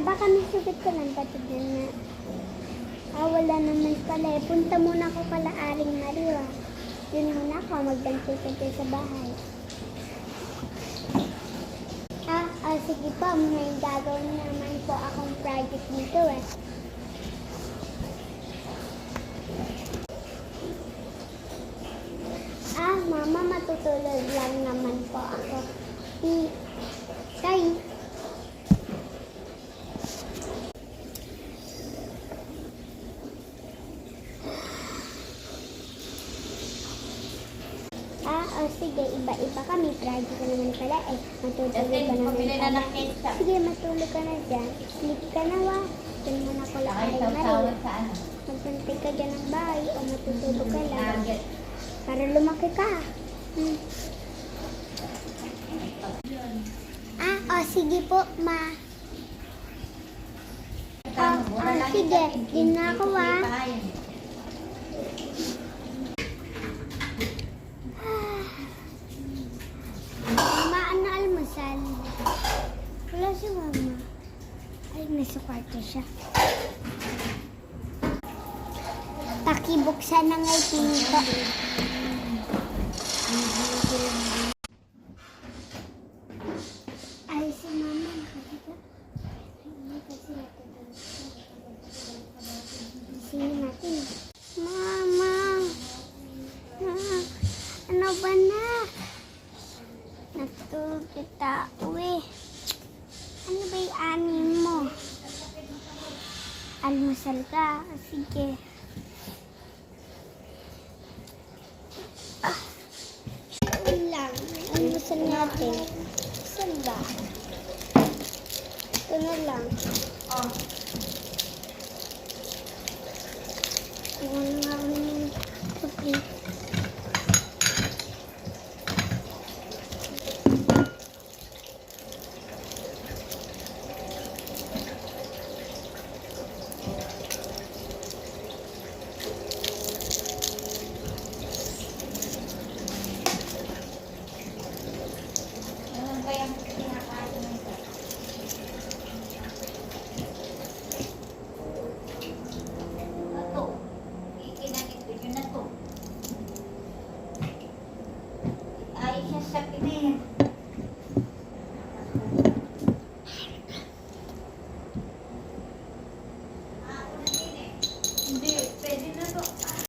baka may sukit ka lang. Patignan na. Wala naman pala eh. Punta muna ako kala Aring Maria. Yun muna ako. Magdantay-tantay sa bahay. Sige po. May gagawin naman po akong project dito eh. Mama, matutulog lang naman po ako. Kay. Sige, iba-iba kami. Project ka naman pala eh. Matutulog ka naman pala. Sige, matulog ka na dyan. Sleep ka na wa. Diyan mo na ko lang ay Maria. Magpantay ka dyan ng bahay o matutulog ka lang. Para lumaki ka. Sige po, ma. Sige. Din na ako, Mama, ano almusal? Wala si mama. Ay, nasa kwarto siya. Pakibuksan na nga yung pinto. Ay, si mama nakakita. Ay, kasi natutulog siya. Sino natin? Mama! Ano ba na? Natulog kita. Uwi. Ano ba yung anin mo? Almusal ka. Sige. Lang. Almusal natin. Saan ba? Ito na lang.